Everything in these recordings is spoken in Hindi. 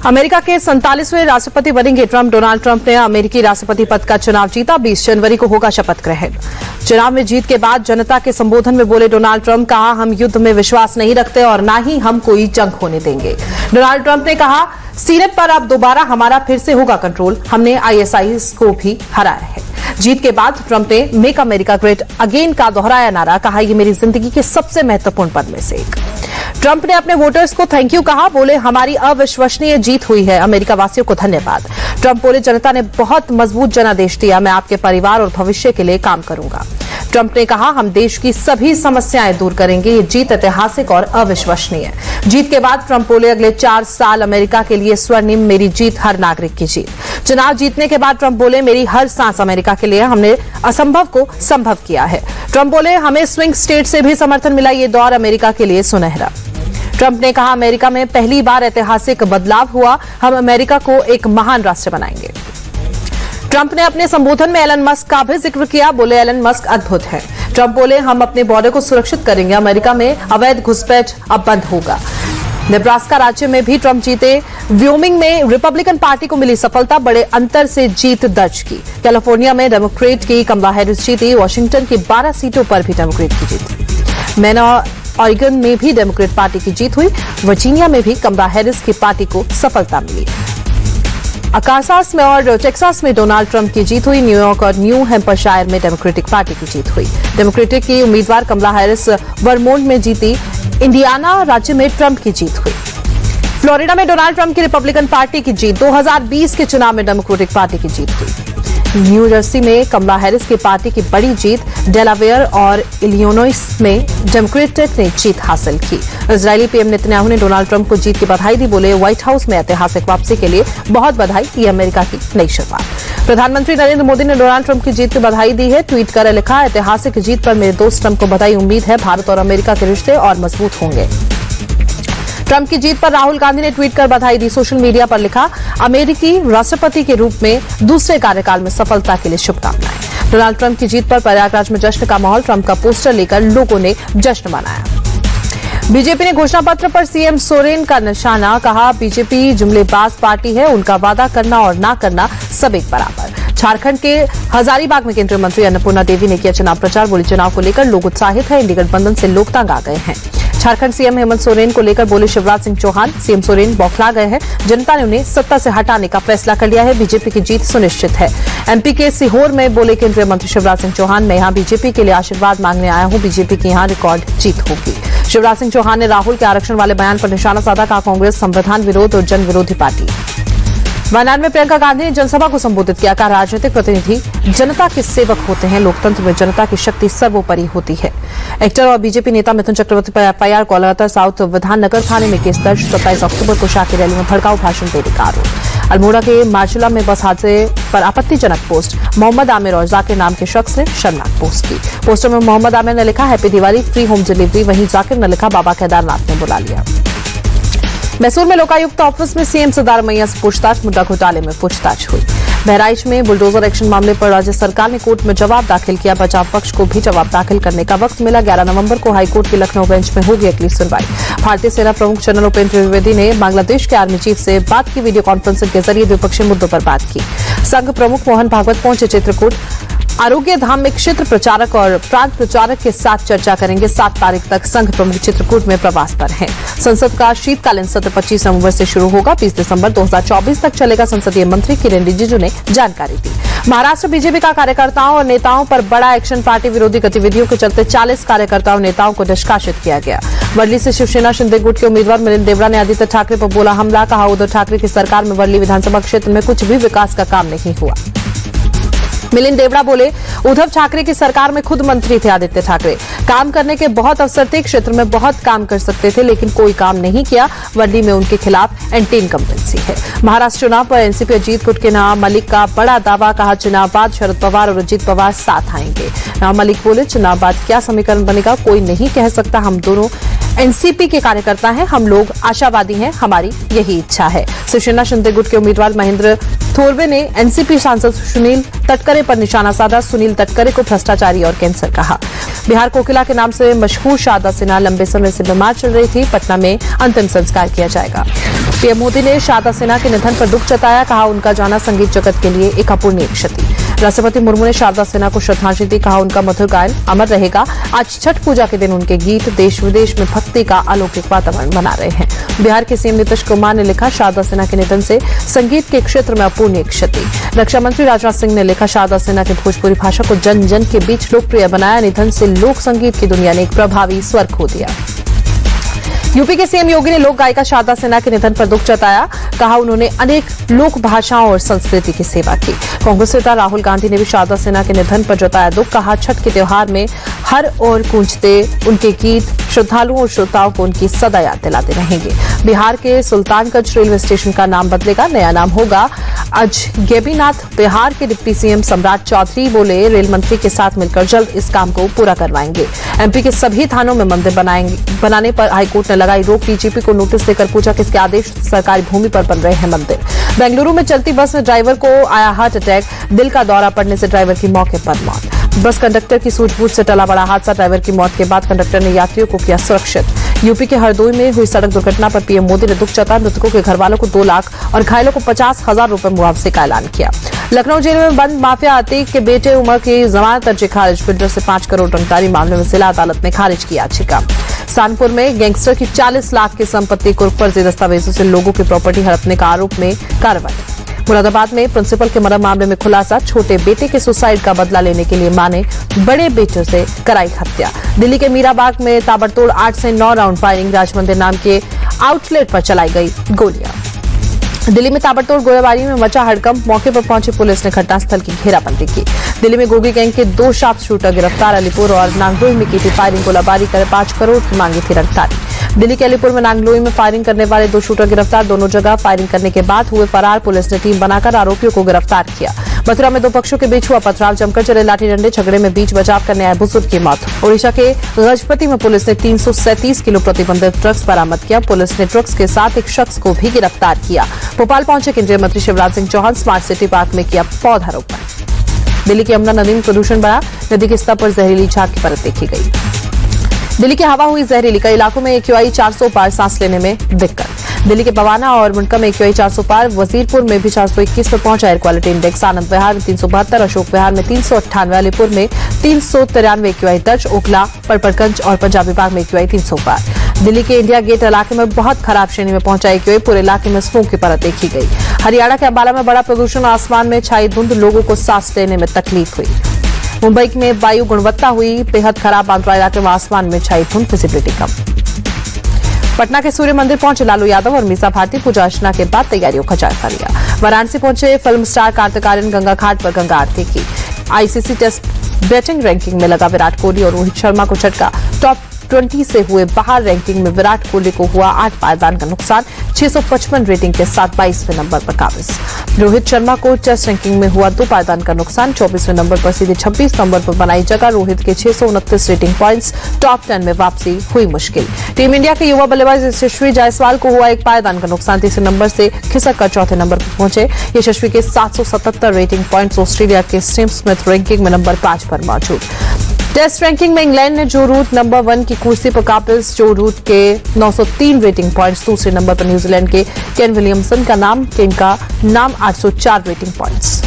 अमेरिका के 47वें राष्ट्रपति बनेंगे ट्रंप। डोनाल्ड ट्रंप ने अमेरिकी राष्ट्रपति पद का चुनाव जीता। 20 जनवरी को होगा शपथ ग्रहण। चुनाव में जीत के बाद जनता के संबोधन में बोले डोनाल्ड ट्रंप, कहा हम युद्ध में विश्वास नहीं रखते और ना ही हम कोई जंग होने देंगे। डोनाल्ड ट्रंप ने कहा, सीनेट पर अब दोबारा हमारा फिर से होगा कंट्रोल। हमने आईएसआईएस को भी हराया है। जीत के बाद ट्रंप ने मेक अमेरिका ग्रेट अगेन का दोहराया नारा। कहा, यह मेरी जिंदगी के सबसे महत्वपूर्ण पद में से एक। ट्रंप ने अपने वोटर्स को थैंक यू कहा। बोले, हमारी अविश्वसनीय जीत हुई है। अमेरिका वासियों को धन्यवाद। ट्रंप बोले, जनता ने बहुत मजबूत जनादेश दिया। मैं आपके परिवार और भविष्य के लिए काम करूंगा। ट्रंप ने कहा, हम देश की सभी समस्याएं दूर करेंगे। ये जीत ऐतिहासिक और अविश्वसनीय है। जीत के बाद ट्रंप बोले, अगले 4 साल अमेरिका के लिए स्वर्णिम, मेरी जीत हर नागरिक की जीत। चुनाव जीतने के बाद ट्रंप बोले, मेरी हर सांस अमेरिका के लिए। हमने असंभव को संभव किया है। ट्रंप बोले, हमें स्विंग स्टेट से भी समर्थन मिला। ये दौर अमेरिका के लिए सुनहरा। ट्रंप ने कहा, अमेरिका में पहली बार ऐतिहासिक बदलाव हुआ। हम अमेरिका को एक महान राष्ट्र बनाएंगे। ट्रंप ने अपने संबोधन में एलन मस्क का भी जिक्र किया। बोले, एलन मस्क अद्भुत है। ट्रंप बोले, हम अपने बॉर्डर को सुरक्षित करेंगे। अमेरिका में अवैध घुसपैठ अब बंद होगा। नेब्रास्का राज्य में भी ट्रंप जीते। व्योमिंग में रिपब्लिकन पार्टी को मिली सफलता। बड़े अंतर से जीत दर्ज की। कैलिफोर्निया में डेमोक्रेट की कमला हैरिस जीती। वॉशिंगटन की 12 सीटों पर भी डेमोक्रेट की जीत। मैन ऑरिगन में भी डेमोक्रेट पार्टी की जीत हुई। वर्जीनिया में भी कमला हैरिस की पार्टी को सफलता मिली। अकासास में और टेक्सास में डोनाल्ड ट्रंप की जीत हुई। न्यूयॉर्क और न्यू हैम्पशायर में डेमोक्रेटिक पार्टी की जीत हुई। डेमोक्रेटिक की उम्मीदवार कमला हैरिस वर्मोंट में जीती। इंडियाना राज्य में ट्रंप की जीत हुई। फ्लोरिडा में डोनाल्ड ट्रंप की रिपब्लिकन पार्टी की जीत। 2020 के चुनाव में डेमोक्रेटिक पार्टी की जीत हुई। न्यू जर्सी में कमला हैरिस की पार्टी की बड़ी जीत। डेलावेयर और इलिनॉइस में डेमोक्रेटिक ने जीत हासिल की। इजरायली पीएम नेतन्याहू ने डोनाल्ड ट्रंप को जीत की बधाई दी। बोले, व्हाइट हाउस में ऐतिहासिक वापसी के लिए बहुत बधाई। ये अमेरिका की नई शुरुआत। प्रधानमंत्री नरेंद्र मोदी ने डोनाल्ड ट्रंप की जीत की बधाई दी है। ट्वीट कर लिखा, ऐतिहासिक जीत पर मेरे दोस्त ट्रंप को बधाई। उम्मीद है भारत और अमेरिका के रिश्ते और मजबूत होंगे। ट्रंप की जीत पर राहुल गांधी ने ट्वीट कर बधाई दी। सोशल मीडिया पर लिखा, अमेरिकी राष्ट्रपति के रूप में दूसरे कार्यकाल में सफलता के लिए शुभकामनाएं। डोनाल्ड ट्रंप की जीत पर प्रयागराज में जश्न का माहौल। ट्रंप का पोस्टर लेकर लोगों ने जश्न मनाया। बीजेपी ने घोषणा पत्र पर सीएम सोरेन का निशाना। कहा, बीजेपी जुमलेबाज पार्टी है। उनका वादा करना और ना करना सब एक बराबर। झारखंड के हजारीबाग में केंद्रीय मंत्री अन्नपूर्णा देवी ने किया चुनाव प्रचार। बोले, चुनाव को लेकर लोग उत्साहित है। इंडी गठबंधन से लोग तंग आ गए हैं। झारखंड सीएम हेमंत सोरेन को लेकर बोले शिवराज सिंह चौहान, सीएम सोरेन बौखला गए हैं। जनता ने उन्हें सत्ता से हटाने का फैसला कर लिया है। बीजेपी की जीत सुनिश्चित है। एमपी के सीहोर में बोले केंद्रीय मंत्री शिवराज सिंह चौहान, मैं यहां बीजेपी के लिए आशीर्वाद मांगने आया हूं। बीजेपी की यहां रिकॉर्ड जीत होगी। शिवराज सिंह चौहान ने राहुल के आरक्षण वाले बयान पर निशाना साधा। कहा, कांग्रेस संविधान विरोध और जन विरोधी पार्टी। वायनाड में प्रियंका गांधी ने जनसभा को संबोधित किया। कहा, राजनीतिक प्रतिनिधि जनता के सेवक होते हैं। लोकतंत्र में जनता की शक्ति सर्वोपरि होती है। एक्टर और बीजेपी नेता मिथुन चक्रवर्ती पर एफआईआर। कोलकाता साउथ विधाननगर थाने में केस दर्ज। 27 अक्टूबर को शाह की रैली में भड़काऊ भाषण देने का आरोप। अल्मोड़ा के मार्चुला में बस हादसे पर आपत्तिजनक पोस्ट। मोहम्मद आमिर और जाकिर नाम के शख्स ने शर्मनाक पोस्ट की। पोस्टर में मोहम्मद आमिर ने लिखा, happy Diwali, free home delivery. वहीं जाकिर ने लिखा, बाबा केदारनाथ ने बुला लिया। मैसूर में लोकायुक्त ऑफिस में सीएम सिद्धारमैया से पूछताछ। मुद्दा घोटाले में पूछताछ हुई। बहराइच में बुलडोजर एक्शन मामले पर राज्य सरकार ने कोर्ट में जवाब दाखिल किया। बचाव पक्ष को भी जवाब दाखिल करने का वक्त मिला। 11 नवंबर को हाईकोर्ट की लखनऊ बेंच में होगी अगली सुनवाई। भारतीय सेना प्रमुख जनरल उपेंद्र द्विवेदी ने बांग्लादेश के आर्मी चीफ से बात की। वीडियो कॉन्फ्रेंसिंग के जरिए द्विपक्षीय मुद्दों पर बात की। संघ प्रमुख मोहन भागवत पहुंचे चित्रकूट। आरोग्य धाम में क्षेत्र प्रचारक और प्रांत प्रचारक के साथ चर्चा करेंगे। 7 तारीख तक संघ प्रमुख चित्रकूट में प्रवास पर हैं। संसद का शीतकालीन सत्र 25 नवंबर से शुरू होगा। 20 दिसंबर 2024 तक चलेगा। संसदीय मंत्री किरेन रिजिजू ने जानकारी दी। महाराष्ट्र बीजेपी का कार्यकर्ताओं और नेताओं पर बड़ा एक्शन। पार्टी विरोधी गतिविधियों के चलते 40 कार्यकर्ताओं और नेताओं को निष्कासित किया गया। वर्ली से शिवसेना शिंदे गुट के उम्मीदवार मिलिंद देवड़ा ने आदित्य ठाकरे पर बोला हमला। कहा, उद्धव ठाकरे की सरकार में वर्ली विधानसभा क्षेत्र में कुछ भी विकास का काम नहीं हुआ। मिलिंद देवड़ा बोले, उद्धव ठाकरे की सरकार में खुद मंत्री थे आदित्य ठाकरे। काम करने के बहुत अवसर थे। क्षेत्र में बहुत काम कर सकते थे लेकिन कोई काम नहीं किया। वर्ली में उनके खिलाफ एंटी इनकम्बेंसी है। महाराष्ट्र चुनाव पर एनसीपी अजीत गुट के नाम मलिक का बड़ा दावा। कहा, चुनाव बाद शरद पवार और अजीत पवार साथ आएंगे। नाम मलिक बोले, चुनाव बाद क्या समीकरण बनेगा कोई नहीं कह सकता। हम दोनों एनसीपी के कार्यकर्ता हैं। हम लोग आशावादी हैं। हमारी यही इच्छा है। शिवसेना शिंदे गुट के उम्मीदवार महेंद्र थोरवे ने एनसीपी सांसद सुनील तटकरे पर निशाना साधा। सुनील तटकरे को भ्रष्टाचारी और कैंसर कहा। बिहार कोकिला के नाम से मशहूर शारदा सिन्हा लंबे समय से बीमार चल रही थी। पटना में अंतिम संस्कार किया जाएगा। पीएम मोदी ने शारदा सिन्हा के निधन पर दुख जताया। कहा उनका जाना संगीत जगत के लिए एक अपूरणीय क्षति। राष्ट्रपति मुर्मू ने शारदा सिन्हा को श्रद्धांजलि दी। कहा उनका मधुर गायन अमर रहेगा। आज छठ पूजा के दिन उनके गीत देश विदेश में भक्ति का अलौकिक वातावरण बना रहे हैं। बिहार के सीएम नीतीश कुमार ने लिखा शारदा सिन्हा के निधन से संगीत के क्षेत्र में अपूरणीय क्षति। रक्षा मंत्री राजनाथ सिंह ने लिखा शारदा सिन्हा की भोजपुरी भाषा को जन जन के बीच लोकप्रिय बनाया। निधन से लोक संगीत की दुनिया ने एक प्रभावी स्वर खो दिया। यूपी के सीएम योगी ने लोक गायिका शारदा सिन्हा के निधन पर दुख जताया। कहा उन्होंने अनेक लोक भाषाओं और संस्कृति की सेवा की। कांग्रेस नेता राहुल गांधी ने भी शारदा सिन्हा के निधन पर जताया दुख। कहा छठ के त्योहार में हर ओर गूंजते उनके गीत श्रद्धालुओं और श्रोताओं को उनकी सदा याद दिलाते रहेंगे। बिहार के सुल्तानगंज रेलवे स्टेशन का नाम बदलेगा। नया नाम होगा अजगैबीनाथ। बिहार के डिप्टी सीएम सम्राट चौधरी बोले रेल मंत्री के साथ मिलकर जल्द इस काम को पूरा करवाएंगे। एमपी के सभी थानों में मंदिर बनाने पर हाईकोर्ट ने लगाई रोक। डीजीपी को नोटिस देकर पूछा किसके आदेश सरकारी भूमि पर बन रहे हैं मंदिर। बेंगलुरु में चलती बस में ड्राइवर को आया हार्ट अटैक। दिल का दौरा पड़ने से ड्राइवर की मौके पर मौत। बस कंडक्टर की सूझबूझ से टला बड़ा हादसा। ड्राइवर की मौत के बाद कंडक्टर ने यात्रियों को किया सुरक्षित। यूपी के हरदोई में हुई सड़क दुर्घटना पर पीएम मोदी ने दुख जताया। मृतकों के घर वालों को 2 लाख और घायलों को 50,000 रुपए मुआवजे का ऐलान किया। लखनऊ जेल में बंद माफिया अतीक के बेटे उमर की जमानत अर्जी खारिज। बिल्डर से 5 करोड़ रंगदारी मामले में जिला अदालत ने खारिज की याचिका। सानपुर में गैंगस्टर की 40 लाख की संपत्ति कुर्क फर्जी दस्तावेजों से लोगों की प्रॉपर्टी हड़पने का आरोप में कार्रवाई। मुरादाबाद में प्रिंसिपल के मर्डर मामले में खुलासा। छोटे बेटे के सुसाइड का बदला लेने के लिए मां ने बड़े बेटे से कराई हत्या। दिल्ली के मीराबाग में ताबड़तोड़ 8 से 9 राउंड फायरिंग। राजमंदिर नाम के आउटलेट पर चलाई गई गोलियां। दिल्ली में ताबड़तोड़ गोलीबारी में मचा हड़कंप। मौके पर पहुंची पुलिस ने घटनास्थल की घेराबंदी की। दिल्ली में गोगी गैंग के 2 शार्प शूटर गिरफ्तार। अलीपुर और नांगलोई में की थी फायरिंग। गोलाबारी कर 5 करोड़ की मांगी थी रंगदारी। दिल्ली के अलीपुर में नांगलोई में फायरिंग करने वाले 2 शूटर गिरफ्तार। दोनों जगह फायरिंग करने के बाद हुए फरार। पुलिस ने टीम बनाकर आरोपियों को गिरफ्तार किया। मथुरा में 2 पक्षों के बीच हुआ पथराव। जमकर चले लाठी डंडे। झगड़े में बीच बचाव करने आए बुजुर्ग की मौत। ओडिशा के गजपति में पुलिस ने 337 किलो प्रतिबंधित ड्रग्स बरामद किया। पुलिस ने ड्रग्स के साथ एक शख्स को भी गिरफ्तार किया। भोपाल पहुंचे केंद्रीय मंत्री Shivraj Singh Chouhan. Smart city park में किया पौधारोपण। दिल्ली की यमुना नदी में प्रदूषण बढ़ा। नदी के स्तर पर जहरीली झाग की परत देखी गई। दिल्ली की हवा हुई जहरीली। कई इलाकों में AQI 400 पार। सांस लेने में दिक्कत। दिल्ली के बवाना और मुंडका में AQI 400 पार। वजीरपुर में भी 421 पर पहुंचा air quality index. Anand Vihar में 372, अशोक विहार में 398, अलीपुर में 393 AQI दर्ज। ओखला, पड़पड़गंज और पंजाबी बाग में AQI 300 पार। दिल्ली के इंडिया गेट इलाके में बहुत खराब श्रेणी में पहुंचा AQI। पूरे इलाके में स्मोक की परत देखी गई। हरियाणा के अंबाला में बड़ा प्रदूषण। आसमान में छाई धुंध। लोगों को सांस लेने में तकलीफ हुई। मुंबई में वायु गुणवत्ता हुई बेहद खराब। बांद्रा इलाके में आसमान में छाई धुंध। विजिबिलिटी कम। पटना के सूर्य मंदिर पहुंचे लालू यादव और मीसा भारती। पूजा अर्चना के बाद तैयारियों का जायजा लिया। वाराणसी पहुंचे फिल्म स्टार कार्तिक आर्यन। गंगा घाट पर गंगा आरती की। ICC टेस्ट बैटिंग रैंकिंग में लगा विराट कोहली और रोहित शर्मा को झटका। टॉप 20 से हुए बाहर। रैंकिंग में विराट कोहली को हुआ 8 पायदान का नुकसान। 655 रेटिंग के साथ 22वें नंबर पर काबिज। रोहित शर्मा को टेस्ट रैंकिंग में हुआ 2 पायदान का नुकसान। 24वें नंबर पर सीधे 26 नंबर पर बनाई जगह। रोहित के 629 रेटिंग पॉइंट्स। टॉप 10 में वापसी हुई मुश्किल। टीम इंडिया के युवा बल्लेबाज यशस्वी जायसवाल को हुआ 1 पायदान का नुकसान। 3 नंबर से खिसक कर 4थे नंबर पर पहुंचे। यशस्वी के 777 रेटिंग पॉइंट्स। ऑस्ट्रेलिया के स्टीव स्मिथ रैंकिंग में नंबर 5 पर मौजूद। टेस्ट रैंकिंग में इंग्लैंड ने जो रूट नंबर 1 की कुर्सी पर काबिज। जो रूट के 903 रेटिंग पॉइंट्स। दूसरे नंबर पर न्यूजीलैंड के केन विलियमसन का नाम। केन का नाम 804 रेटिंग पॉइंट्स।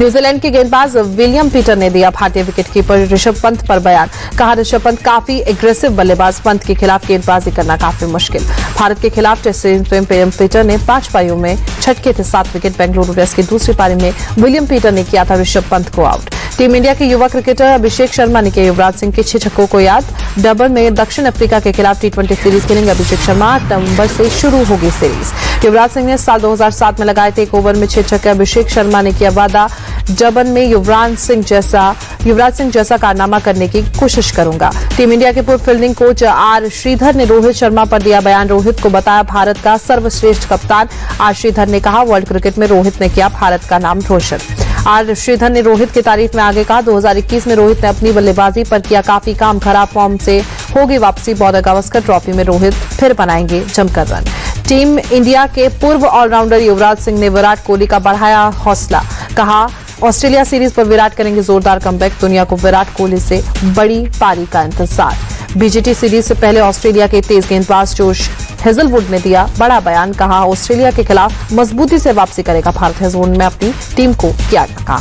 न्यूजीलैंड के गेंदबाज विलियम पीटर ने दिया भारतीय विकेटकीपर ऋषभ पंत पर बयान। कहा ऋषभ पंत काफी एग्रेसिव बल्लेबाज। पंत के खिलाफ गेंदबाजी करना काफी मुश्किल। भारत के खिलाफ टेस्ट सीरीज में विलियम पीटर ने 5 पारियों में छटके थे 7 विकेट। बेंगलुरु टेस्ट की दूसरी पारी में विलियम पीटर ने किया था ऋषभ पंत को आउट। टीम इंडिया के युवा क्रिकेटर अभिषेक शर्मा ने किया युवराज सिंह के 6 छक्कों को याद। डबल में दक्षिण अफ्रीका के खिलाफ T20 सीरीज खेलेंगे अभिषेक शर्मा। 8 नवंबर से शुरू होगी सीरीज। युवराज सिंह ने साल 2007 में लगाए थे 1 ओवर में 6 छक्के। अभिषेक शर्मा ने किया वादा, डबल में युवराज सिंह जैसा कारनामा करने की कोशिश करूंगा। टीम इंडिया के पूर्व फील्डिंग कोच आर श्रीधर ने रोहित शर्मा पर दिया बयान। रोहित को बताया भारत का सर्वश्रेष्ठ कप्तान। आर श्रीधर ने कहा वर्ल्ड क्रिकेट में रोहित ने किया भारत का नाम रोशन। आर श्रीधर ने रोहित की तारीफ में आगे कहा 2021 में रोहित ने अपनी बल्लेबाजी पर किया काफी काम। खराब फॉर्म से होगी वापसी। बॉर्डर गावस्कर ट्रॉफी में रोहित फिर बनाएंगे जमकर रन। टीम इंडिया के पूर्व ऑलराउंडर युवराज सिंह ने विराट कोहली का बढ़ाया हौसला। कहा, ऑस्ट्रेलिया सीरीज पर विराट करेंगे जोरदार कमबैक, दुनिया को विराट कोहली से बड़ी पारी का इंतजार। बीजीटी सीरीज से पहले ऑस्ट्रेलिया के तेज गेंदबाज जोश हेजलवुड ने दिया बड़ा बयान। कहा, ऑस्ट्रेलिया के खिलाफ मजबूती से वापसी करेगा भारत, है जोन में अपनी टीम को किया कहा।